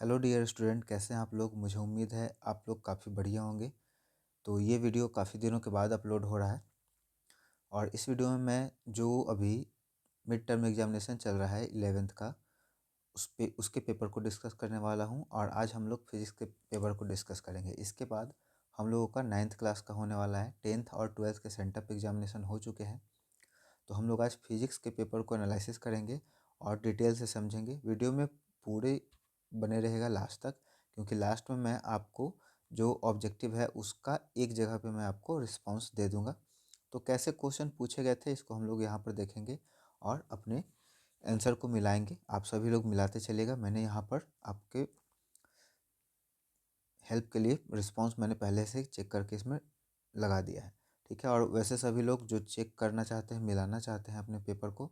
Hello dear student, कैसे हैं आप लोग। मुझे उम्मीद है आप लोग काफ़ी बढ़िया होंगे। तो ये वीडियो काफ़ी दिनों के बाद अपलोड हो रहा है और इस वीडियो में मैं जो अभी मिड टर्म एग्जामिनेशन चल रहा है 11th का उसके पेपर को डिस्कस करने वाला हूँ। और आज हम लोग फिजिक्स के पेपर को डिस्कस करेंगे। इसके बाद हम लोगों का 9th क्लास का होने वाला है। 10th और 12th के सेंटअप एग्जामिनेशन हो चुके हैं। तो हम लोग आज फिजिक्स के पेपर को एनालिसिस करेंगे और डिटेल से समझेंगे। वीडियो में पूरे बने रहेगा लास्ट तक, क्योंकि लास्ट में मैं आपको जो ऑब्जेक्टिव है उसका एक जगह पे मैं आपको रिस्पांस दे दूंगा। तो कैसे क्वेश्चन पूछे गए थे इसको हम लोग यहाँ पर देखेंगे और अपने आंसर को मिलाएंगे। आप सभी लोग मिलाते चलिएगा। मैंने यहाँ पर आपके हेल्प के लिए रिस्पांस मैंने पहले से चेक करके इसमें लगा दिया है, ठीक है। और वैसे सभी लोग जो चेक करना चाहते हैं, मिलाना चाहते हैं अपने पेपर को,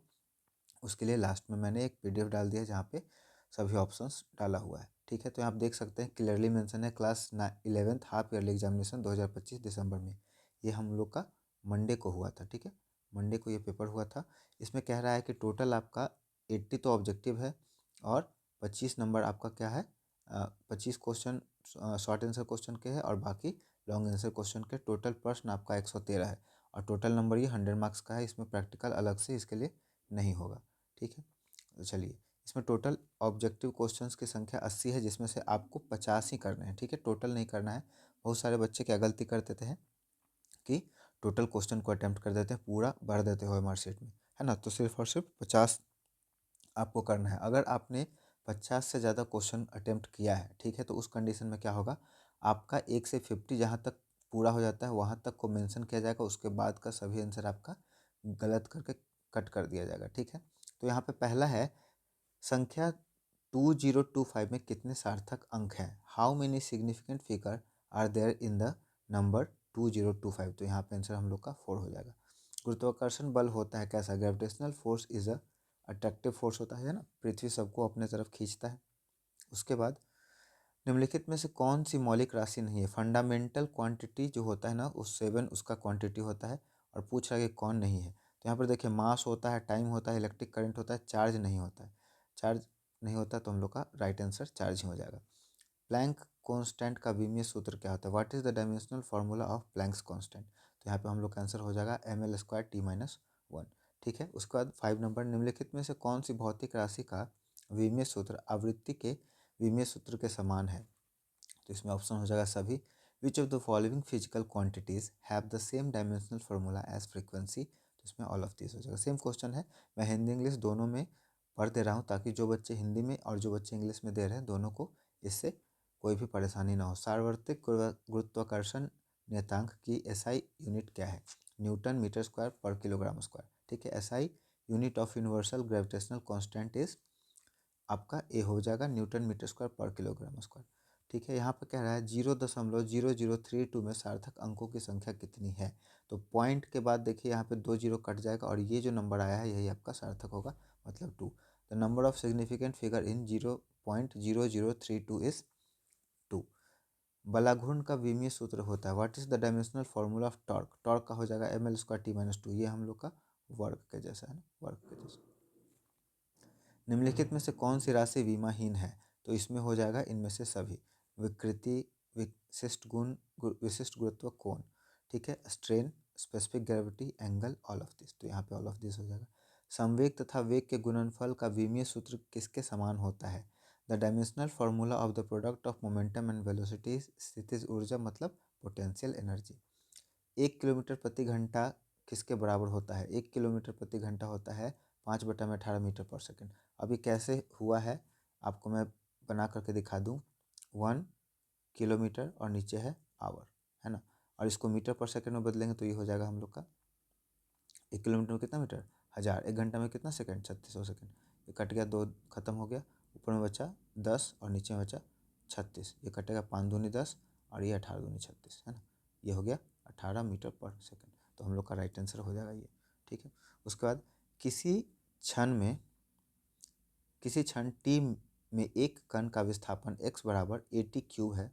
उसके लिए लास्ट में मैंने एक पीडीएफ डाल दिया है जहाँ पे सभी ऑप्शंस डाला हुआ है, ठीक है। तो आप देख सकते हैं क्लियरली मेंशन है class 11th half yearly examination 2025 दिसंबर में। ये हम लोग का मंडे को हुआ था, ठीक है। मंडे को ये पेपर हुआ था। इसमें कह रहा है कि टोटल आपका 80 तो ऑब्जेक्टिव है और 25 नंबर आपका क्या है, 25 क्वेश्चन शॉर्ट आंसर क्वेश्चन के हैं और बाकी लॉन्ग आंसर क्वेश्चन के। टोटल प्रश्न आपका 113 है और टोटल नंबर ये 100 मार्क्स का है। इसमें प्रैक्टिकल अलग से इसके लिए नहीं होगा, ठीक है। तो चलिए, इसमें टोटल ऑब्जेक्टिव क्वेश्चंस की संख्या 80 है, जिसमें से आपको 50 ही करने हैं, ठीक है। टोटल नहीं करना है। बहुत सारे बच्चे क्या गलती कर देते हैं कि टोटल क्वेश्चन को अटेम्प्ट कर देते हैं, पूरा भर देते हो मार्कशीट में, है ना। तो सिर्फ और सिर्फ 50 आपको करना है। अगर आपने 50 से ज़्यादा क्वेश्चन अटेम्प्ट किया है, ठीक है, तो उस कंडीशन में क्या होगा, आपका 1 से 50 जहाँ तक पूरा हो जाता है वहाँ तक को मेंशन किया जाएगा। उसके बाद का सभी आंसर आपका गलत करके कट कर दिया जाएगा, ठीक है। तो यहाँ पे पहला है संख्या 2025 में कितने सार्थक अंक हैं। How many significant figure are there in the number 2025। तो यहाँ पे आंसर हम लोग का 4 हो जाएगा। गुरुत्वाकर्षण बल होता है कैसा, gravitational force is a attractive force होता है ना, पृथ्वी सबको अपने तरफ खींचता है। उसके बाद निम्नलिखित में से कौन सी मौलिक राशि नहीं है। फंडामेंटल क्वांटिटी जो होता है ना, उस 7 उसका क्वांटिटी होता है और पूछ रहा है कि कौन नहीं है। तो यहाँ पर देखिए मास होता है, टाइम होता है, इलेक्ट्रिक करंट होता है, चार्ज नहीं होता है। चार्ज नहीं होता तो हम लोग का राइट आंसर चार्ज ही हो जाएगा। प्लैंक कांस्टेंट का विमीय सूत्र क्या होता है। What is the dimensional formula of Planck's constant. तो यहाँ पे हम लोग का आंसर हो जाएगा ml² t−1, ठीक है। उसके बाद 5 नंबर, निम्नलिखित में से कौन सी भौतिक राशि का विमीय सूत्र आवृत्ति के विमीय सूत्र के समान है। तो इसमें ऑप्शन हो जाएगा सभी। Which of the following physical quantities have the same dimensional formula as frequency. तो इसमें ऑल ऑफ दिस हो जाएगा। सेम क्वेश्चन है, मैं हिंदी इंग्लिश दोनों में पढ़ दे रहा हूँ ताकि जो बच्चे हिंदी में और जो बच्चे इंग्लिश में दे रहे हैं दोनों को इससे कोई भी परेशानी ना हो। सार्वत्रिक गुरुत्वाकर्षण नियतांक की एसआई यूनिट क्या है। न्यूटन मीटर स्क्वायर पर किलोग्राम स्क्वायर, ठीक है। SI unit of universal gravitational constant is आपका ए हो जाएगा न्यूटन मीटर स्क्वायर पर किलोग्राम स्क्वायर, ठीक है। यहाँ पर कह रहा है 0.0032 में सार्थक अंकों की संख्या कितनी है। तो पॉइंट के बाद देखिए यहाँ पे 2 जीरो कट जाएगा और ये जो नंबर आया है यही आपका सार्थक होगा, मतलब 2। The number of significant figure in 0.0032 is 2। बलाघूर्ण का विमीय सूत्र होता है। What is the dimensional formula of torque. Torque का हो जाएगा ml² t−2। ये हम लोग का वर्ग के जैसा है ना, वर्ग के जैसा। निम्नलिखित में से कौन सी राशि विमाहीन है। तो इसमें हो जाएगा इनमें से सभी। विकृति, विशिष्ट गुण, विशिष्ट गुरुत्व, कोण, ठीक है। Strain, specific gravity, angle, all of this. तो यहाँ पे ऑल ऑफ दिस हो जाएगा। संवेग तथा वेग के गुणनफल का विमीय सूत्र किसके समान होता है। The dimensional formula of the product of momentum and velocity. स्थितिज ऊर्जा मतलब पोटेंशियल एनर्जी। 1 किलोमीटर प्रति घंटा किसके बराबर होता है। 1 किलोमीटर प्रति घंटा होता है 5/18 मीटर पर सेकेंड। अभी कैसे हुआ है आपको मैं बना करके दिखा दूँ। 1 किलोमीटर और नीचे है आवर, है ना, और इसको मीटर पर सेकेंड में बदलेंगे तो ये हो जाएगा हम लोग का 1 किलोमीटर में कितना मीटर, 1000। 1 घंटा में कितना सेकेंड, 3600 सेकेंड। ये कट गया, 2 खत्म हो गया, ऊपर में बचा 10 और नीचे में बचा 36। ये कटेगा 5 दूनी 10 और ये 18 दूनी 36, है ना। ये हो गया 18 मीटर पर सेकेंड। तो हम लोग का राइट आंसर हो जाएगा ये, ठीक है। उसके बाद किसी क्षण टी में एक कण का विस्थापन x बराबर AT³ है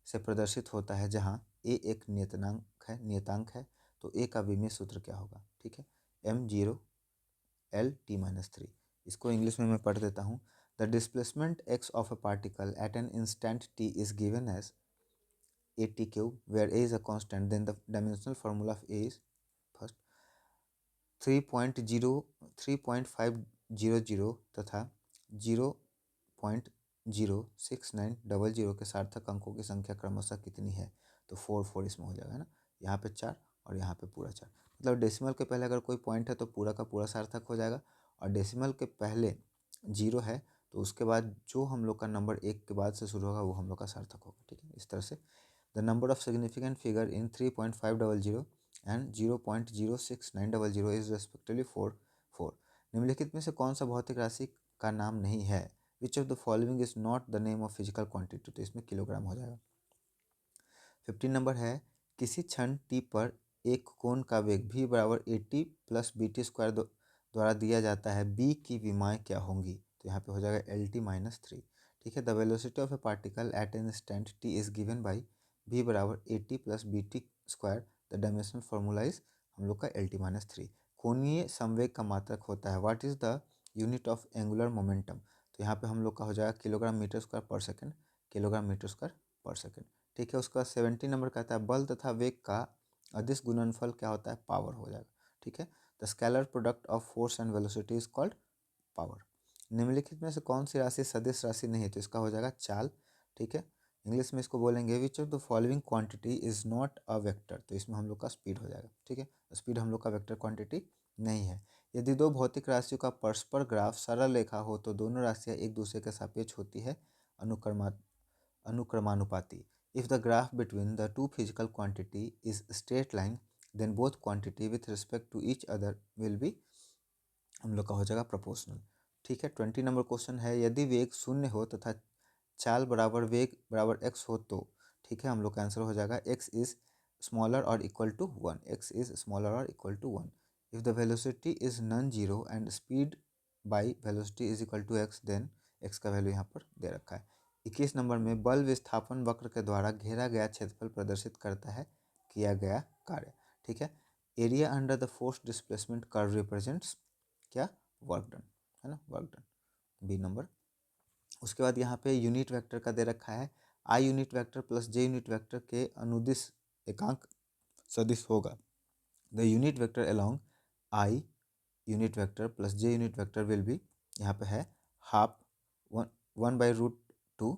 से प्रदर्शित होता है, जहाँ a एक नियतांक है। तो a का विमीय सूत्र क्या होगा, ठीक है। m0 L t−3। इसको इंग्लिश में मैं पढ़ देता हूँ। The displacement x of a particle at an instant t is given as at cube, where a is a constant. Then the dimensional formula of a is first 3.500 तथा 0.06900 के सार्थक अंकों की संख्या क्रमशः कितनी है? तो 4 इसमें हो जाएगा ना, यहाँ पे 4 और यहाँ पे पूरा 4। मतलब डेसिमल के पहले अगर कोई पॉइंट है तो पूरा का पूरा सार्थक हो जाएगा, और डेसिमल के पहले 0 है तो उसके बाद जो हम लोग का नंबर 1 के बाद से शुरू होगा वो हम लोग का सार्थक होगा। ठीक है, इस तरह से the number of significant figure in 3.500 and 0.06900 is respectively 4। निम्नलिखित में से कौन सा भौतिक राशि का नाम नहीं है? विच of the following is not the name of physical quantity? तो इसमें किलोग्राम हो जाएगा। 15 नंबर है, किसी क्षण t पर एक कोण का वेग v बराबर at प्लस BT स्क्वायर द्वारा दिया जाता है, b की विमाएँ क्या होंगी? तो यहाँ पे हो जाएगा LT माइनस 3। ठीक है, the velocity of a particle at an instant t is given by v बराबर at plus BT square. The dimensional formula is हम लोग का LT माइनस 3। कोणीय संवेग का मात्रक होता है, what is the unit of angular momentum? तो यहाँ पे हम लोग का हो जाएगा किलोग्राम मीटर स्क्वायर पर सेकंड, किलोग्राम मीटर स्क्वायर पर सेकंड। ठीक है, उसका 70 नंबर कहता है बल तथा वेग का अदिश गुणनफल क्या होता है? पावर हो जाएगा। ठीक है, the scalar product of force and velocity is called power. निम्नलिखित में से कौन सी राशि सदिश राशि नहीं है? तो इसका हो जाएगा चाल। ठीक है, इंग्लिश में इसको बोलेंगे विच of the following quantity is not a vector? तो इसमें हम लोग का स्पीड हो जाएगा। ठीक है, स्पीड हम लोग का वेक्टर क्वांटिटी नहीं है। यदि दो भौतिक राशियों का परस्पर ग्राफ सरल रेखा हो तो दोनों राशियाँ एक दूसरे के सापेक्ष होती है अनुक्रमानुपाती। If the graph between the two physical quantity is straight line, then both quantity with respect to each other will be हम लोग का हो जाएगा प्रोपोर्शनल। ठीक है, 20 नंबर क्वेश्चन है, यदि वेग 0 हो तथा चाल बराबर वेग बराबर x हो तो, ठीक है, हम लोग का आंसर हो जाएगा x इज स्मॉलर और equal to 1। x is smaller और equal to 1। If the velocity is non zero and speed by velocity is equal to x, then x का वैल्यू यहाँ पर दे रखा है। 21 नंबर में बल विस्थापन वक्र के द्वारा घेरा गया क्षेत्रफल प्रदर्शित करता है किया गया कार्य। ठीक है, area under the force displacement curve represents क्या? वर्क डन, है ना, वर्क डन, बी नंबर। उसके बाद यहाँ पे यूनिट वेक्टर का दे रखा है, I unit vector plus J unit vector के अनुदिश एकांक सदिश होगा। The unit vector along I unit vector plus J unit vector will be, यहाँ पे है half 1/√2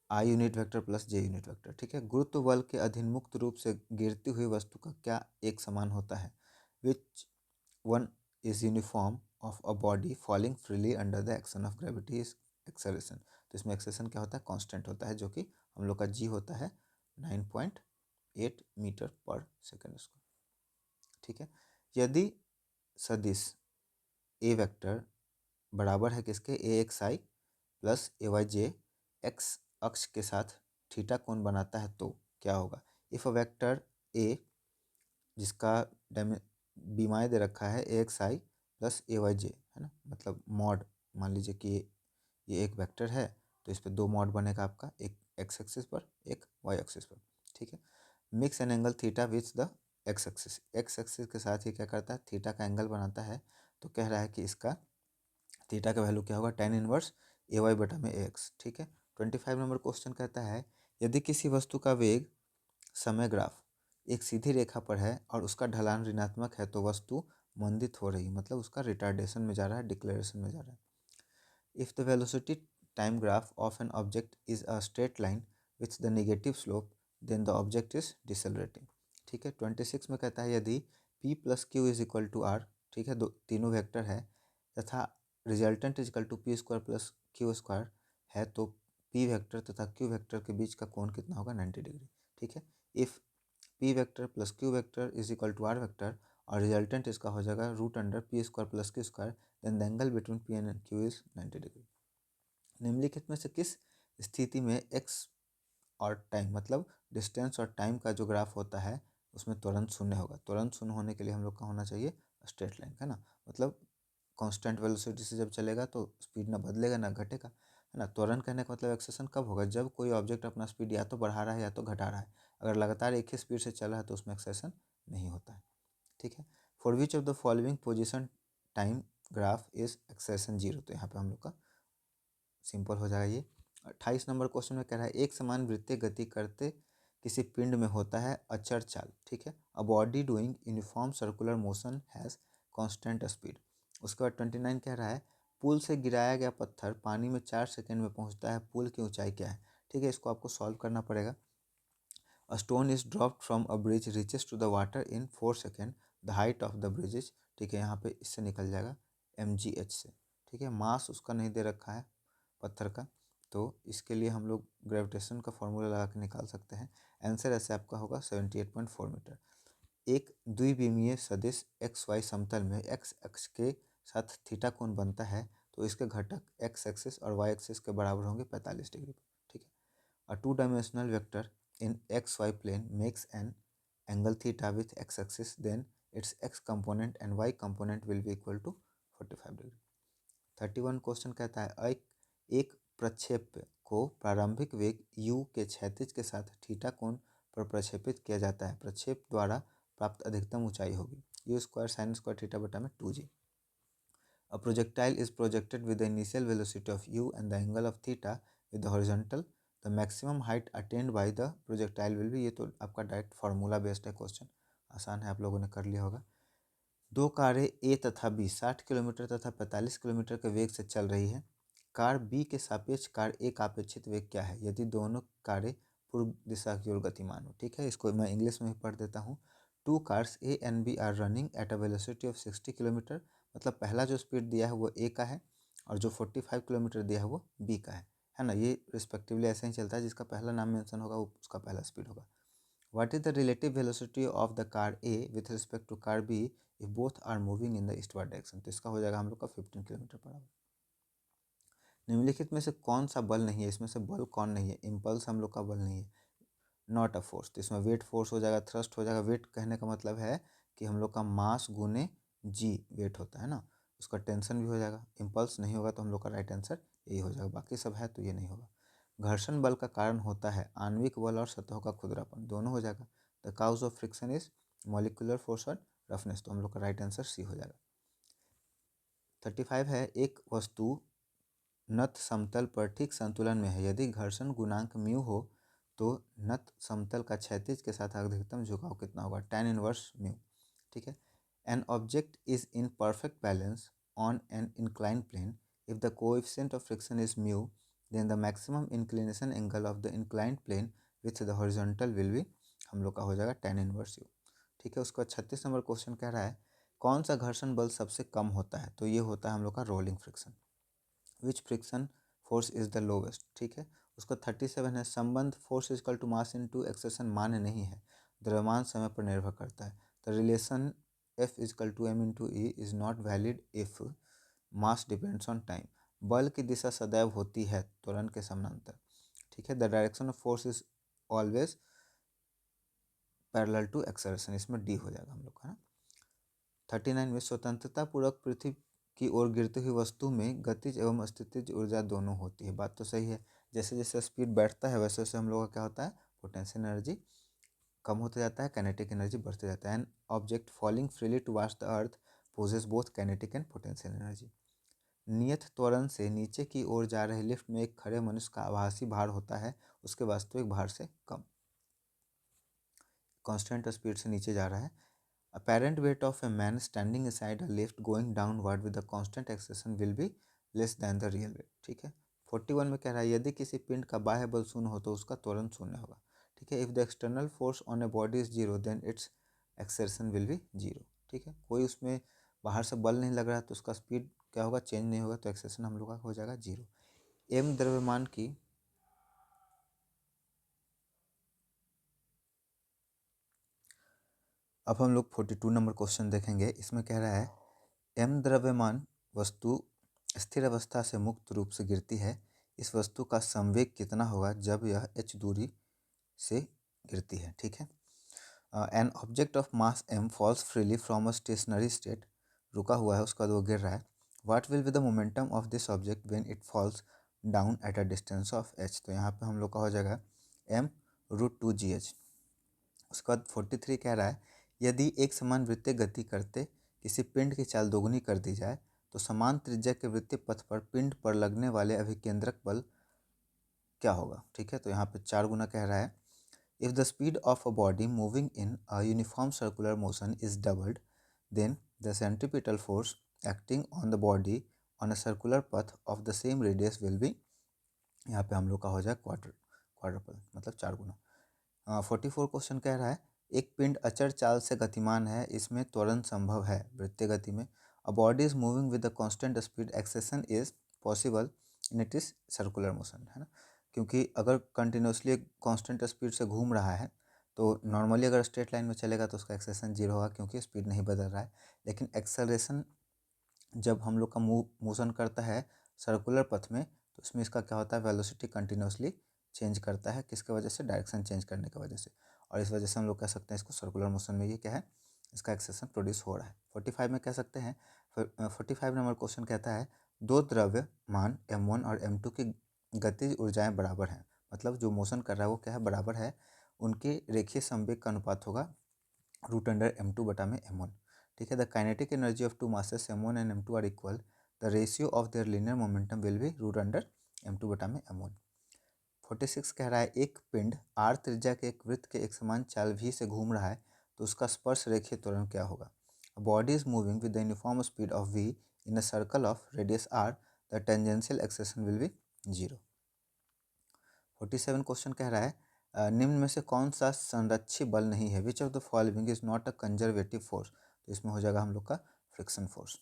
I unit vector plus J unit vector. ठीक है, गुरुत्व बल के अधीन मुक्त रूप से गिरती हुई वस्तु का क्या एक समान होता है? Which one is uniform of a body falling freely under the action of gravity is acceleration. तो इसमें एक्सेलरेशन क्या होता है? कांस्टेंट होता है, जो कि हम लोग का जी होता है 9.8 मीटर पर सेकेंड स्क्वायर। ठीक है, यदि सदिश ए वेक्टर बराबर है किसके? ए एक्स आई प्लस ए वाई जे एक्स अक्ष के साथ थीटा कोण बनाता है तो क्या होगा? इफ़ अ वेक्टर ए जिसका बीमाएँ दे रखा है ए एक्स आई प्लस ए वाई जे, है ना, मतलब मॉड, मान लीजिए कि ये एक वेक्टर है तो इस पर दो मॉड बनेगा आपका, एक एक्स एक्सिस पर एक वाई एक्सिस पर। ठीक है, mix an angle theta with the x axis के साथ ये क्या करता है? थीटा का एंगल बनाता है। तो कह रहा है कि इसका थीटा का वैल्यू क्या होगा? tan इनवर्स ए वाई बटा में ए एक्स। ठीक है, 25 नंबर क्वेश्चन कहता है, यदि किसी वस्तु का वेग समय ग्राफ एक सीधी रेखा पर है और उसका ढलान ऋणात्मक है तो वस्तु मंदित हो रही है, मतलब उसका रिटार्डेशन में जा रहा है, डिक्लेरेशन में जा रहा है। If the velocity time graph of an object is a straight line with the negative slope, then the object is decelerating. ठीक है, 26 में कहता है, यदि p plus Q is equal to R, ठीक है, दो तीनों वेक्टर है, तथा resultant is equal to P square plus Q square है, तो p वेक्टर तथा q वेक्टर के बीच का कोण कितना होगा? 90 डिग्री। ठीक है, if p vector plus q vector is equal to r vector और रिजल्टेंट इसका हो जाएगा root under P square plus Q square, then the angle between p and q is 90 degree. निम्नलिखित में से किस स्थिति में x और टाइम, मतलब डिस्टेंस और टाइम का जो ग्राफ होता है उसमें तुरंत शून्य होगा? तुरंत शून्य होने के लिए हम लोग का होना चाहिए स्ट्रेट लाइन, है ना, मतलब कांस्टेंट वेलोसिटी से जब चलेगा तो स्पीड ना बदलेगा ना घटेगा, है ना। त्वरण कहने का मतलब एक्सेलेरेशन कब होगा? जब कोई ऑब्जेक्ट अपना स्पीड या तो बढ़ा रहा है या तो घटा रहा है। अगर लगातार एक ही स्पीड से चल रहा है तो उसमें एक्सेलेरेशन नहीं होता है। ठीक है, for which of the following position time graph is acceleration zero? तो यहाँ पे हम लोग का सिंपल हो जाएगा ये। 28 नंबर क्वेश्चन में कह रहा है एक समान वृत्तीय गति करते किसी पिंड में होता है अचर चाल, ठीक है। A body doing uniform circular motion has constant speed. उसके बाद 29 कह रहा है पुल से गिराया गया पत्थर पानी में 4 सेकंड में पहुंचता है, पुल की ऊंचाई क्या है, ठीक है। इसको आपको सॉल्व करना पड़ेगा। A stone is dropped from a bridge reaches to the water in 4 second, the height of the bridge is, ठीक है। यहाँ पे इससे निकल जाएगा mgh से, ठीक है। मास उसका नहीं दे रखा है पत्थर का, तो इसके लिए हम लोग ग्रेविटेशन का फॉर्मूला लगा के निकाल सकते हैं। आंसर ऐसे आपका होगा 78.4 मीटर। एक द्विविमीय सदिश एक्स वाई समतल में एक्स अक्ष के साथ थीटा कोण बनता है, तो इसके घटक एक्स एक्सिस और वाई एक्सिस के बराबर होंगे 45 डिग्री पर, ठीक है। A two-dimensional vector in xy plane makes an angle theta with x-axis, then its x component and y component will be equal to 45 degree. 31 question कहता है एक प्रक्षेप को प्रारंभिक वेग u के क्षैतिज के साथ थीटा कोण पर प्रक्षेपित किया जाता है, प्रक्षेप द्वारा प्राप्त अधिकतम ऊंचाई होगी u square sine square theta बटा में 2g। A projectile is projected with the initial velocity of u and the angle of theta with the horizontal. The maximum height attained by the projectile will be, ये तो आपका direct formula based है question, आसान है, आप लोगों ने कर लिया होगा। दो कारें ए तथा बी 60 किलोमीटर तथा 45 किलोमीटर के वेग से चल रही है। कार बी के सापेक्ष कार ए का अपेक्षित वेग क्या है यदि दोनों कारें पूर्व दिशा की ओर गतिमान हो, ठीक है। इसको मैं इंग्लिश में ही पढ़ देता हूँ। Two cars A and B are running at a velocity of 60 kilometre, मतलब पहला जो स्पीड दिया है वो ए का है और जो 45 किलोमीटर दिया है वो बी का है ना। ये रिस्पेक्टिवली ऐसे ही चलता है, जिसका पहला नाम मेंशन होगा वो उसका पहला स्पीड होगा। What is the relative velocity of the car A with respect to car B if both are moving in the eastward direction, तो इसका हो जाएगा हम लोग का 15 किलोमीटर पर आवर। निम्नलिखित में से कौन सा बल नहीं है, इसमें से बल कौन नहीं है, इम्पल्स हम लोग का बल नहीं है, नॉट अ फोर्स, तो इसमें वेट फोर्स हो जाएगा, थ्रस्ट हो जाएगा। वेट कहने का मतलब है कि हम लोग का मास गुने जी वेट होता है ना, उसका टेंशन भी हो जाएगा। इम्पल्स नहीं होगा तो हम लोग का राइट आंसर यही हो जाएगा, बाकी सब है तो ये नहीं होगा। घर्षण बल का कारण होता है आणविक बल और सतहों का खुरदरापन, दोनों हो जाएगा। The cause of friction is molecular force और रफनेस, तो हम लोग का राइट आंसर सी हो जाएगा। 35 है एक वस्तु नत समतल पर ठीक संतुलन में है, यदि घर्षण गुणांक म्यू हो तो नत समतल का क्षैतिज के साथ अधिकतम झुकाव कितना होगा, tan इनवर्स म्यू, ठीक है। An object is in perfect balance on an incline plane if the coefficient of friction is mu then the maximum inclination angle of the inclined plane with the horizontal will be, हम लोग का हो जाएगा tan inverse you, ठीक है। उसका 36 number question कह रहा है कौन सा घर्षण बल सबसे कम होता है, तो ये होता है हम लोग का rolling friction. Which friction force is the lowest, ठीक है। उसका 37 है संबंध force is equal to mass into acceleration मान्य नहीं है, द्रव्यमान समय पर निर्भर करता है। The relation F is equal to M into E is not valid if mass depends on time. बल की दिशा सदैव होती है त्वरण के समानांतर, ठीक है। The direction of force is always parallel to acceleration, इसमें डी हो जाएगा हम लोग का ना। 39 में स्वतंत्रता पूर्वक पृथ्वी की ओर गिरती हुई वस्तु में गतिज एवं स्थितिज ऊर्जा दोनों होती है, बात तो सही है। जैसे जैसे स्पीड बढ़ता है वैसे वैसे हम लोगों का क्या होता है, पोटेंशियल एनर्जी कम होता जाता है, काइनेटिक एनर्जी बढ़ते जाता है। An object falling freely towards the earth possess both kinetic and potential energy. नियत त्वरण से नीचे की ओर जा रहे लिफ्ट में एक खड़े मनुष्य का आभासी भार होता है उसके वास्तविक भार से कम, कांस्टेंट स्पीड से नीचे जा रहा है। Apparent weight of a man standing inside a lift going downward with a constant acceleration will be less than the real weight, ठीक है। 41 में कह रहा है यदि किसी पिंड का बाह्य बल शून्य हो तो उसका त्वरण शून्य होगा, ठीक है। If the external force on a body is zero then its acceleration will be zero, ठीक है। कोई उसमें बाहर से बल नहीं लग रहा है तो उसका स्पीड क्या होगा, चेंज नहीं होगा, तो एक्सेलरेशन हम लोग का हो जाएगा जीरो। एम द्रव्यमान की अब हम लोग 42 नंबर क्वेश्चन देखेंगे। इसमें कह रहा है एम द्रव्यमान वस्तु स्थिर अवस्था से मुक्त रूप से गिरती है, इस वस्तु का संवेग कितना होगा जब यह h दूरी से गिरती है, ठीक है। An object of mass m falls freely from a stationery state, रुका हुआ है उसका बाद वो गिर रहा है। What will be the momentum of this object when it falls down at a distance of h, तो यहाँ पे हम लोग का हो जाएगा m√2gh। उसके बाद 43 कह रहा है यदि एक समान वृत्तीय गति करते किसी पिंड की चाल दोगुनी कर दी जाए तो समान त्रिज्या के वृत्तीय पथ पर पिंड पर लगने वाले अभिकेंद्रक बल क्या होगा। ठीक है, तो यहाँ पे 4 गुना कह रहा है। If the speed of a body moving in a uniform circular motion is doubled, then the centripetal force acting on the body on a circular path of the same radius will be, यहाँ पे हम लोग का हो जाए quadruple मतलब 4 गुना। 44 question कह रहा है एक पिंड अचर चाल से गतिमान है, इसमें त्वरण संभव है वृत्तीय गति में। A body is moving with the constant speed, acceleration is possible in it is circular motion, है ना। क्योंकि अगर कंटिन्यूसली कांस्टेंट स्पीड से घूम रहा है तो नॉर्मली अगर स्ट्रेट लाइन में चलेगा तो उसका एक्सेशन 0 होगा क्योंकि स्पीड नहीं बदल रहा है। लेकिन एक्सेलरेशन जब हम लोग का मोशन करता है सर्कुलर पथ में तो इसमें इसका क्या होता है, वेलोसिटी कंटिन्यूसली चेंज करता है, किसके वजह से, डायरेक्शन चेंज करने की वजह से। और इस वजह से हम लोग कह सकते हैं इसको सर्कुलर मोशन में ये क्या है, इसका एक्सेशन प्रोड्यूस हो रहा है। 45 में कह सकते हैं, 45 नंबर क्वेश्चन कहता है दो द्रव्यमान m1 और m2 की गतिज ऊर्जाएं बराबर हैं, मतलब जो मोशन कर रहा है वो क्या है, बराबर है। उनके रेखीय संवेग का अनुपात होगा √m2 बटा में m1। ठीक है, the kinetic energy of two masses m1 and m2 are equal, the ratio of their linear momentum will be √m2 बटा में m1। 46 कह रहा है एक पिंड r त्रिज्या के एक वृत्त के एक समान चाल v से घूम रहा है तो उसका स्पर्श रेखीय त्वरण क्या होगा। Body is moving with the uniform speed of v in a circle of radius r, the tangential acceleration will be 0। 47 question कह रहा है निम्न में से कौन सा संरक्षी बल नहीं है, विच of the following is not a conservative force, तो इसमें हो जाएगा हम लोग का फ्रिक्शन फोर्स।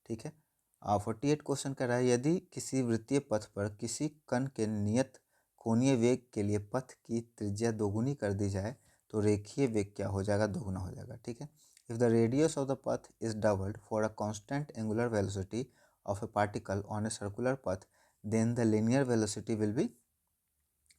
ठीक है, 48 क्वेश्चन कह रहा है यदि किसी वृत्तीय पथ पर किसी कण के नियत कोणीय वेग के लिए पथ की त्रिज्या दोगुनी कर दी जाए तो रेखीय वेग क्या हो जाएगा, दोगुना हो जाएगा। ठीक है, if the radius of the path is doubled for a constant angular velocity of a particle on a circular path, then the linear velocity will be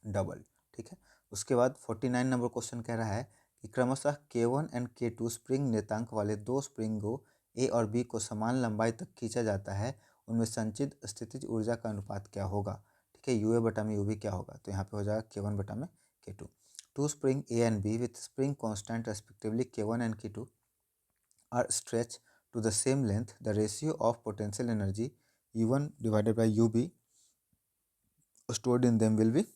double. ठीक है, उसके बाद 49 नंबर क्वेश्चन कह रहा है कि क्रमशः K1 एंड K2 स्प्रिंग नियतांक वाले दो स्प्रिंगों ए और बी को समान लंबाई तक खींचा जाता है, उनमें संचित स्थितिज ऊर्जा का अनुपात क्या होगा। ठीक है, यूए बटा में यूबी क्या होगा, तो यहाँ पे हो जाएगा K1 बटा में K2। Two spring A and B with spring constant respectively K1 and K2 are stretch to the same length, the ratio of potential energy U1 divided by U B stored in them will be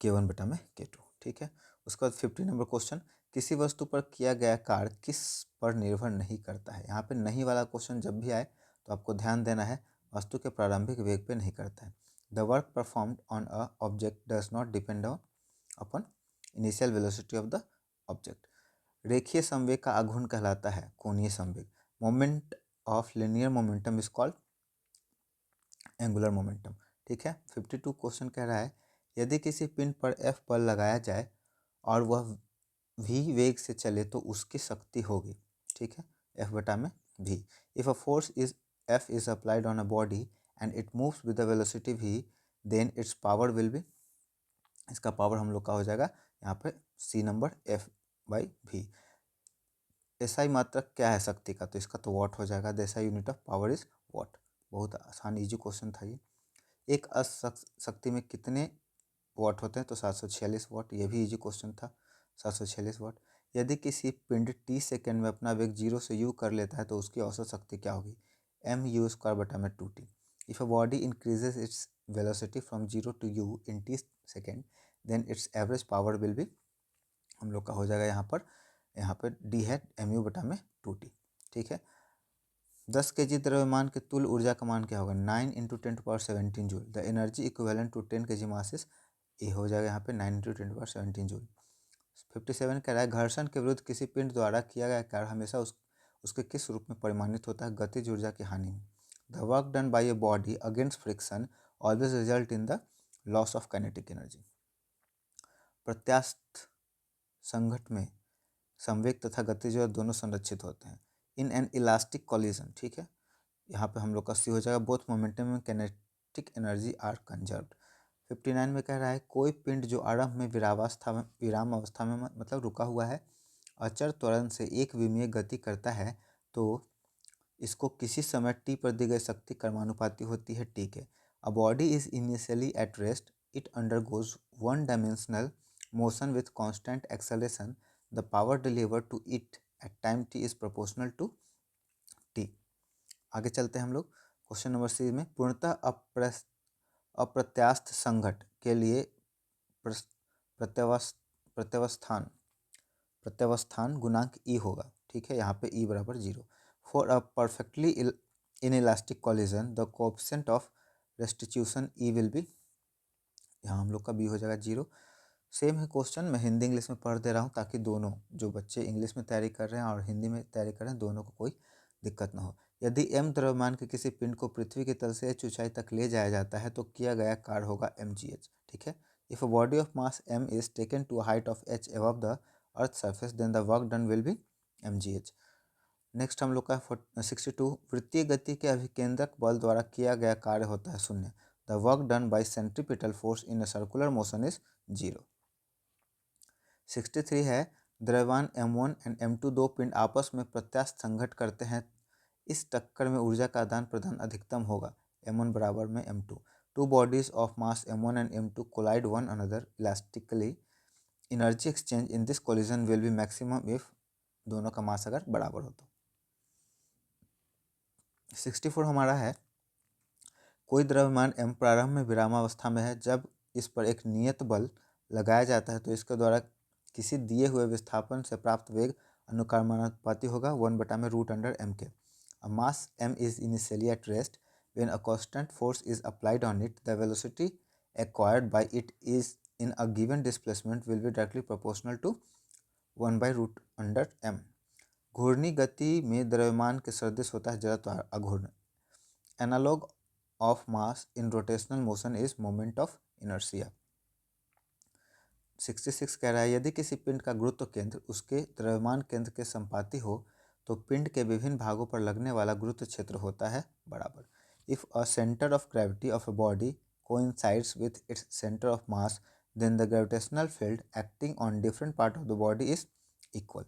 K1 बटा में K2। ठीक है, उसके बाद 50 number question किसी वस्तु पर किया गया कार्य किस पर निर्भर नहीं करता है। यहाँ पे नहीं वाला क्वेश्चन जब भी आए तो आपको ध्यान देना है वस्तु के प्रारंभिक वेग पे नहीं करता है। The work performed on a object does not depend upon initial velocity of the object. रेखीय संवेग का आघूर्ण कहलाता है कोणीय संवेग। Moment of linear momentum is called angular momentum. ठीक है, 52 क्वेश्चन कह रहा है यदि किसी पिंड पर F बल लगाया जाए और वह v वेग से चले तो उसकी शक्ति होगी। ठीक है, F बटा में v। If a force is F is applied on a body and it moves with the velocity v, then its power will be, इसका पावर हम लोग का हो जाएगा यहाँ पे C number F by v। SI मात्रक क्या है शक्ति का, तो इसका तो वॉट हो जाएगा, the SI unit of power is what. बहुत आसान इजी क्वेश्चन था ये। एक शक्ति में कितने वाट होते हैं, तो 746 वाट, ये भी इजी क्वेश्चन था, 746 वाट। यदि किसी पिंड t सेकेंड में अपना वेग 0 से u कर लेता है तो उसकी औसत शक्ति क्या होगी, mu² बटा में 2t। If a body increases its velocity from 0 to u in t second, then its average power will be, हम लोग का हो जाएगा यहाँ पर d है mu बटा में 2t। ठीक है, 10 kg द्रव्यमान के तुल्य ऊर्जा का मान क्या होगा, 9 × 10⁻17 joule. The energy equivalent to 10 kg masses, ये हो जाएगा यहाँ पे 9 × 10⁻17 जूल। 57 कह रहा है घर्षण के विरुद्ध किसी पिंड द्वारा किया गया कार्य हमेशा उसके किस रूप में परिमाणित होता है, गतिज ऊर्जा की हानि में। The work done by a body against friction always result in the loss of kinetic energy. प्रत्यास्थ संघट में संवेग तथा गतिज ऊर्जा दोनों संरक्षित होते हैं इन एन इलास्टिक कॉलिजन। ठीक है, यहाँ पे हम लोग का सी हो जाएगा both momentum and kinetic energy are conserved. 59 में कह रहा है कोई पिंड जो आरंभ में विराम अवस्था में मतलब रुका हुआ है अचर त्वरण से एक विमीय गति करता है तो इसको किसी समय t पर दी गई शक्ति कर्मानुपाती होती है t के। A body is initially at rest, it undergoes one dimensional motion with constant acceleration, the power delivered to it at time t is proportional to t। आगे चलते हैं हम लोग क्वेश्चन नंबर सी में। पूर्णतः अप्रत्यास्थ संघट के लिए प्रत्यावस्थान गुणांक ई होगा। ठीक है, यहाँ पे ई बराबर 0। For a perfectly inelastic collision the coefficient of restitution E will be, यहाँ हम लोग का बी हो जाएगा 0। सेम है क्वेश्चन, मैं हिंदी इंग्लिश में पढ़ दे रहा हूँ ताकि दोनों जो बच्चे इंग्लिश में तैयारी कर रहे हैं और हिंदी में तैयारी कर रहे हैं दोनों को कोई दिक्कत ना हो। यदि m द्रव्यमान के किसी पिंड को पृथ्वी की तल से h ऊंचाई तक ले जाया जाता है तो किया गया कार्य होगा mgh। ठीक है, if a body of mass m is taken to a height of h above the earth surface then the work done will be mgh। Next हम लोग का 62, वृत्तीय गति के अभिकेंद्रक बल द्वारा किया गया कार्य होता है 0। The work done bye centripetal force in a circular motion is 0। 63 है, द्रव्यमान m1 एंड m2 दो पिंड आपस में प्रत्यास्थ संघट करते हैं, इस टक्कर में ऊर्जा का आदान प्रदान अधिकतम होगा m1 बराबर में m2। Two bodies of mass m1 and m2 collide one another elastically, energy exchange in this collision will be maximum if दोनों का मास अगर बराबर हो तो। 64 हमारा है, कोई द्रव्यमान m प्रारंभ में विरामावस्था में है, जब इस पर एक नियत बल लगाया जाता है तो इसके द्वारा किसी दिए हुए विस्थापन से प्राप्त वेग अनुक्रमानुपाती होगा 1/√m के। A mass m is initially at rest. When a constant force is applied on it, the velocity acquired by it is in a given displacement will be directly proportional to 1/√m। घूर्णी गति में द्रव्यमान के सदृश होता है जड़त्व अघूर्ण। Analogue of mass in rotational motion is moment of inertia. 66 कह रहा है, यदि किसी पिंड का गुरुत्व केंद्र उसके द्रव्यमान केंद्र के संपाती हो तो पिंड के विभिन्न भागों पर लगने वाला गुरुत्व क्षेत्र होता है बराबर। If a centre of gravity of a body coincides with its centre of mass then the gravitational field acting on different part of the body is equal.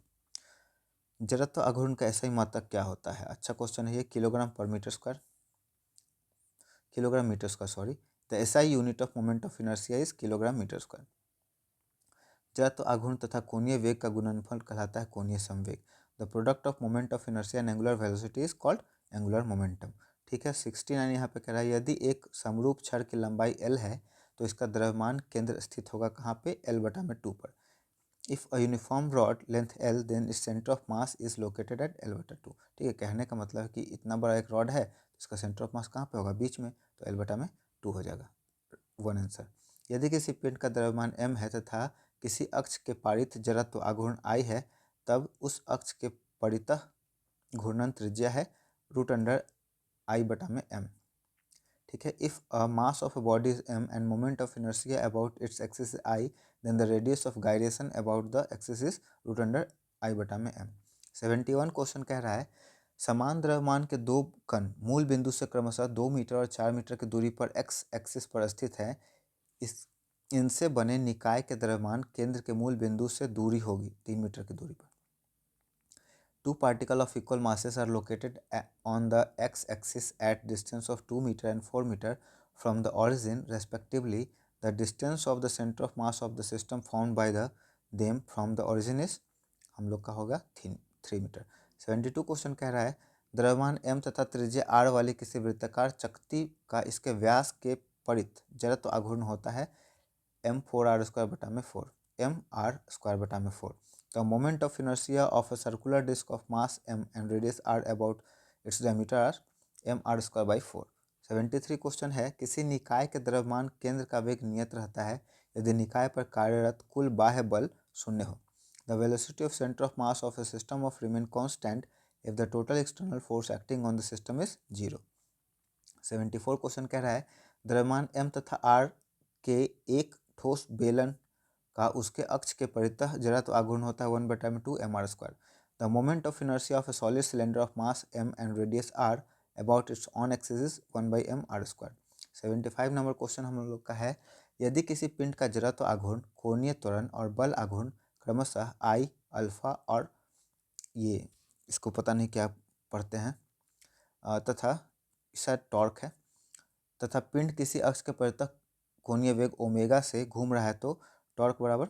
जड़त्व अघूर्ण का ऐसा ही मात्रक क्या होता है? अच्छा क्वेश्चन है ये, किलोग्राम पर metre square, kilogram metre square sorry. The SI unit of moment of inertia is kilogram metre square. जड़त्व आघूर्ण तथा कोणीय वेग का गुणनफल कहलाता है कोणीय संवेग। The product of moment of inertia and angular velocity is called angular momentum. ठीक है, 69 यहाँ पे कह रहा है, यदि एक समरूप छड़ की लंबाई l है तो इसका द्रव्यमान केंद्र स्थित होगा कहाँ पे? l/2 पर। If a uniform rod length l then its centre of mass is located at l/2। ठीक है, कहने का मतलब है कि इतना बड़ा एक रॉड है तो इसका सेंटर ऑफ मास कहाँ पे होगा? बीच में, तो l/2 हो जाएगा 1 आंसर। यदि किसी पिंड का द्रव्यमान m है तथा किसी अक्ष के पारित जड़त्व आघूर्ण I है, तब उस अक्ष के परितः घूर्णन त्रिज्या है √I/m। ठीक है, if a mass of a body is m and moment of inertia about its axis I then the radius of gyration about the axis is √I/m। 71 question कह रहा है, समान द्रव्यमान के दो कण मूल बिंदु से क्रमशः 2 मीटर और 4 मीटर की दूरी पर x एक्सिस पर स्थित है, इनसे बने निकाय के द्रव्यमान केंद्र के मूल बिंदु से दूरी होगी 3 मीटर की दूरी पर। Two particle of equal masses are located on the x-axis at distance of 2 meter and 4 meter from the origin respectively. The distance of the center of mass of the system found by them from the origin is, हम लोग का होगा 3 metre. 72 question कह रहा है, द्रव्यमान m तथा त्रिज्या r वाली किसी वृत्ताकार चकती का इसके व्यास के परित जड़त्व आघूर्ण होता है m4r²/4, mr²/4। The moment of inertia of a circular disk of mass m and radius r about its diameter are mr²/4। 73 question है, किसी निकाय के द्रव्यमान केंद्र का वेग नियत रहता है यदि निकाय पर कार्यरत कुल बाह्य बल 0 हो। The velocity of center of mass of a system of remain constant if the total external force acting on the system is 0। 74 question कह रहा है, द्रव्यमान m तथा r के एक ठोस बेलन का उसके अक्ष के परितः जड़त्व आघूर्ण होता है 1/2 mr²। The moment of inertia of A solid cylinder of mass m and radius r about it's on axis is 1/mr²। 75 number question हम लोग का है, यदि किसी पिंड का जड़त्व आघूर्ण, कोणीय त्वरण और बल आघूर्ण क्रमशः I, अल्फा और ये इसको पता नहीं क्या पढ़ते हैं तथा शायद टॉर्क है, तथा पिंड किसी अक्ष के परितः कोणीय वेग ओमेगा से घूम रहा है तो टॉर्क बराबर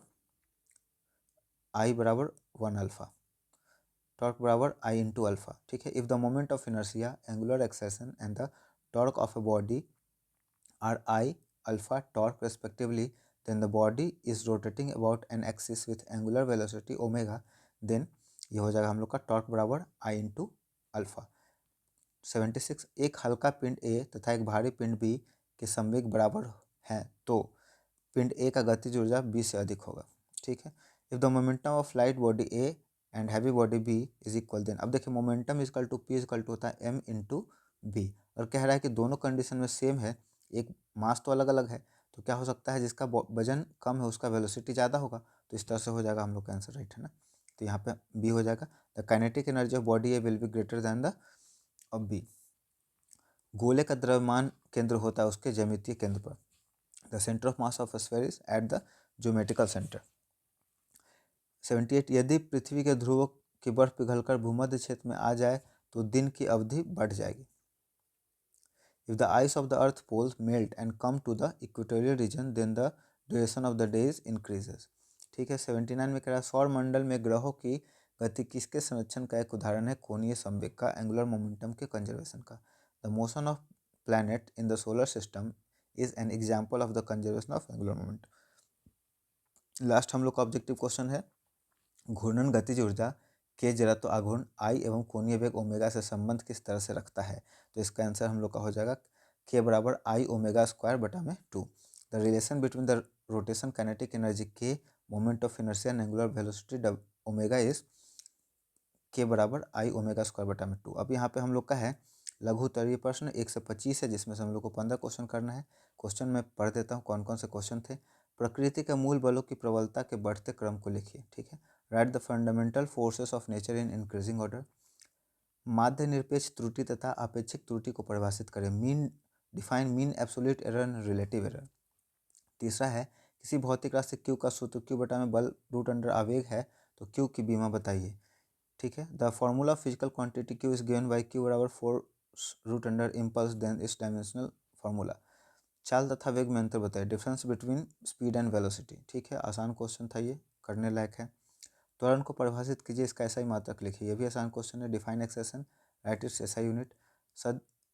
I = 1 अल्फा। टॉर्क बराबर आई इंटू अल्फा, ठीक है। If the moment of inertia, angular acceleration and the torque of a body are I, alpha, torque respectively, then the body is rotating about an axis with angular velocity omega, then ये हो जाएगा हम लोग का torque बराबर आई into alpha. 76, एक हल्का पिंड ए तथा एक भारी पिंड बी के संवेग बराबर हैं तो पिंड ए का गतिज ऊर्जा बी से अधिक होगा, ठीक है। If the momentum of light body A and heavy body B is equal, then अब देखिए momentum is equal to P is equal to होता है एम इंटू बी, और कह रहा है कि दोनों कंडीशन में सेम है, एक मास तो अलग अलग है, तो क्या हो सकता है जिसका वजन कम है उसका वेलोसिटी ज़्यादा होगा, तो इस तरह से हो जाएगा हम लोग का आंसर, राइट है ना। तो यहाँ पे बी हो जाएगा, the kinetic energy of body A will be greater than the of B. गोले का द्रव्यमान केंद्र होता है उसके ज्यामितीय केंद्र पर, the centre of mass of sphere is at the geometrical centre. 78, यदि पृथ्वी के ध्रुवों की बर्फ पिघलकर भूमध्य क्षेत्र में आ जाए तो दिन की अवधि बढ़ जाएगी। If the ice of the earth poles melt and come to the equatorial region, then the duration of the days increases, ठीक है। 79 में कह रहा है सौर मंडल में ग्रहों की गति किसके संरक्षण का एक उदाहरण है, कोणीय संवेग का, एंगुलर मोमेंटम के कंजर्वेशन का। The motion of planet in the solar system is an example of the conservation of angular moment. Last हम लोग का ऑब्जेक्टिव क्वेश्चन है, घूर्णन गतिज ऊर्जा के जड़त्व आघूर्ण आई एवं कोणीय वेग ओमेगा से संबंध किस तरह से रखता है, तो इसका आंसर हम लोग का हो जाएगा के बराबर आई ओमेगा स्क्वायर बटा में 2। The relation between the rotation kinetic energy K, moment of inertia and angular velocity omega is के बराबर आई ओमेगा स्क्वायर बटा में 2। अब यहाँ पे हम लोग का है लघु उत्तरीय प्रश्न 1 से 25 है, जिसमें से हम लोग को 15 क्वेश्चन करना है। क्वेश्चन में पढ़ देता हूँ कौन कौन से क्वेश्चन थे। प्रकृति के मूल बलों की प्रबलता के बढ़ते क्रम को लिखिए, ठीक है। Right the fundamental forces of nature in increasing order. माध्य निरपेक्ष त्रुटि तथा अपेक्षिक त्रुटि को परिभाषित करें। Mean, define mean, absolute error and relative error. तीसरा है किसी भौतिक राशि क्यू का सूत्र क्यू बटा में बल रूट अंडर आवेग है तो क्यू की बीमा बताइए, ठीक है। The formula of physical quantity Q is given by Q बराबर force root under impulse then इस डायमेंशनल फॉर्मूला। चाल तथा वेग में अंतर बताइए, difference between speed and velocity, ठीक है। आसान क्वेश्चन था ये, करने लायक है। त्वरण को परिभाषित कीजिए, इसका एसआई मात्रक लिखिए, ये भी आसान क्वेश्चन है। Define acceleration, write its SI unit.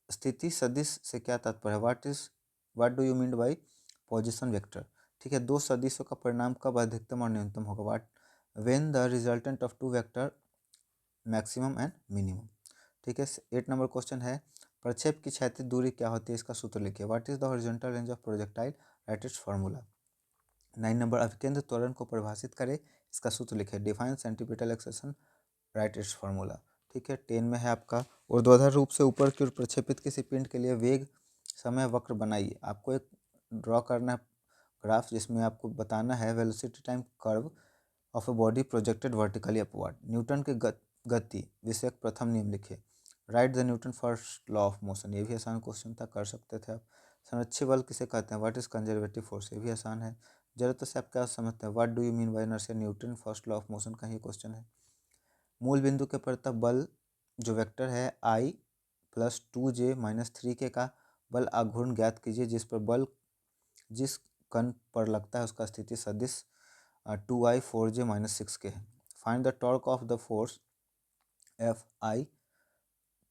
स्थिति सदिश से क्या तात्पर्य है, what do you mean by position vector, ठीक है। दो सदिशों का परिणाम कब अधिकतम और न्यूनतम होगा, what when the resultant of two vector maximum and minimum, ठीक है। 8 नंबर क्वेश्चन है प्रक्षेप की क्षैतिज दूरी क्या होती है, इसका सूत्र लिखिए, what is the horizontal range of projectile, write its formula. 9 number अभिकेंद्र त्वरण को परिभाषित करें, इसका सूत्र लिखिए, define centripetal acceleration, write its formula, ठीक है। 10 में है आपका ऊर्ध्वाधर रूप से ऊपर की ओर प्रक्षेपित किसी पिंड के लिए वेग समय वक्र बनाइए। आपको एक ड्रॉ करना है ग्राफ जिसमें आपको बताना है velocity time curve of a body projected vertically upward. Newton की गति विषयक प्रथम नियम लिखिए, right the Newton first law of motion, ये भी आसान क्वेश्चन था, कर सकते थे आप। संरक्षी बल किसे कहते हैं, व्हाट इज कंजर्वेटिव फोर्स, ये भी आसान है। जरूरत से आप क्या समझते हैं, what do you mean by inertia, Newton first law of motion का ही क्वेश्चन है। मूल बिंदु के परतः बल जो वेक्टर है आई प्लस 2j माइनस 3k का बल आघूर्ण ज्ञात कीजिए जिस पर बल जिस कण पर लगता है उसका स्थिति सदिश 2i 4j माइनस 6k है। Find the torque of the force F I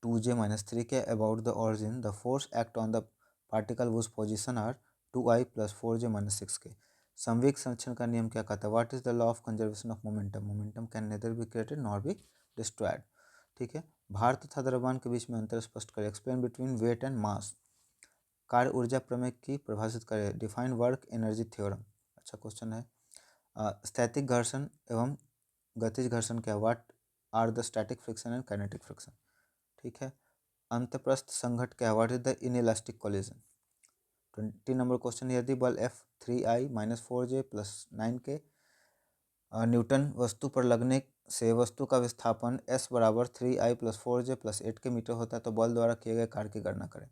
2j minus 3k about the origin, the force act on the particle whose position are 2i plus 4j minus 6k। संवेग संरक्षण का नियम क्या कहता है, what is the law of conservation of momentum, momentum can neither be created nor be destroyed, ठीक है। भार तथा द्रव्यमान के बीच में अंतर स्पष्ट करें, explain between weight and mass. कार्य ऊर्जा प्रमेय की परिभाषित करें, डिफाइन वर्क एनर्जी थ्योरम, अच्छा क्वेश्चन है। स्थैतिक घर्षण एवं गतिज घर्षण क्या, what are the static friction and kinetic friction, ठीक है। अंतःप्रस्थ संघट क्या, what is the inelastic collision. 20 number question, यदि बल F 3i minus 4j plus 9k Newton वस्तु पर लगने से वस्तु का विस्थापन S बराबर 3i plus 4j plus 8k metre होता है तो बल द्वारा किए गए कार्य की गणना करें।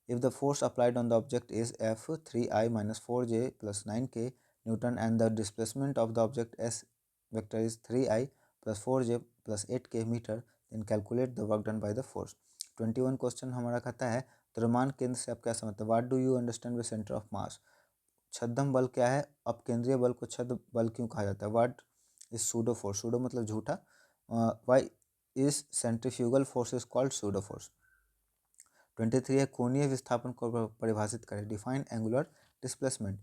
If the force applied on the object is F 3i minus 4j plus 9k newton and the displacement of the object S vector is 3i plus 4j plus 8k metre, then calculate the work done by the force. 21 question हमारा कहता है द्रव्यमान केंद्र से आप क्या समझते हैं, what do you understand by centre of मास। छद्म बल क्या है, अब केंद्रीय बल को छद्म बल क्यों कहा जाता है, what is pseudo force, pseudo मतलब झूठा why is centrifugal force is called pseudo force. 23 है कोणीय विस्थापन को परिभाषित करें, डिफाइन एंगुलर डिस्प्लेसमेंट।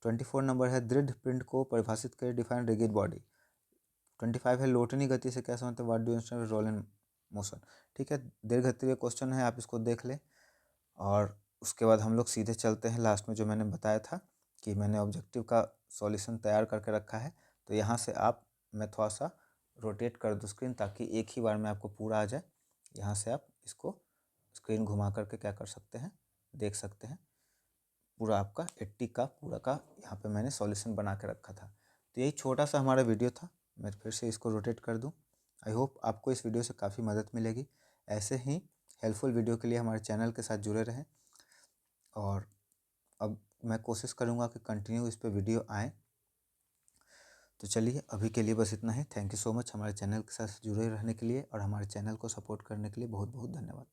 24 नंबर है दृढ़ पिंड को परिभाषित करें, डिफाइन रिगिड बॉडी। 25 है लोटनी गति से क्या समझते हैं, what do you understand roll in motion. ठीक है, दीर्घवृत्तीय क्वेश्चन है, आप इसको देख लें। और उसके बाद हम लोग सीधे चलते हैं लास्ट में, जो मैंने बताया था कि मैंने ऑब्जेक्टिव का सॉल्यूशन तैयार करके रखा है। तो यहाँ से मैं थोड़ा सा रोटेट कर दूँ स्क्रीन, ताकि एक ही बार में आपको पूरा आ जाए। यहाँ से आप इसको स्क्रीन घुमा करके क्या कर सकते हैं, देख सकते हैं पूरा आपका 80 का पूरा का यहाँ पे मैंने सॉल्यूशन बना के रखा था। तो यही छोटा सा हमारा वीडियो था। मैं फिर से इसको रोटेट कर दूँ। आई होप आपको इस वीडियो से काफ़ी मदद मिलेगी। ऐसे ही हेल्पफुल वीडियो के लिए हमारे चैनल के साथ जुड़े रहें। और अब मैं कोशिश करूँगा कि कंटिन्यू इस पर वीडियो आए। तो चलिए अभी के लिए बस इतना ही। थैंक यू सो मच हमारे चैनल के साथ जुड़े रहने के लिए और हमारे चैनल को सपोर्ट करने के लिए बहुत बहुत धन्यवाद।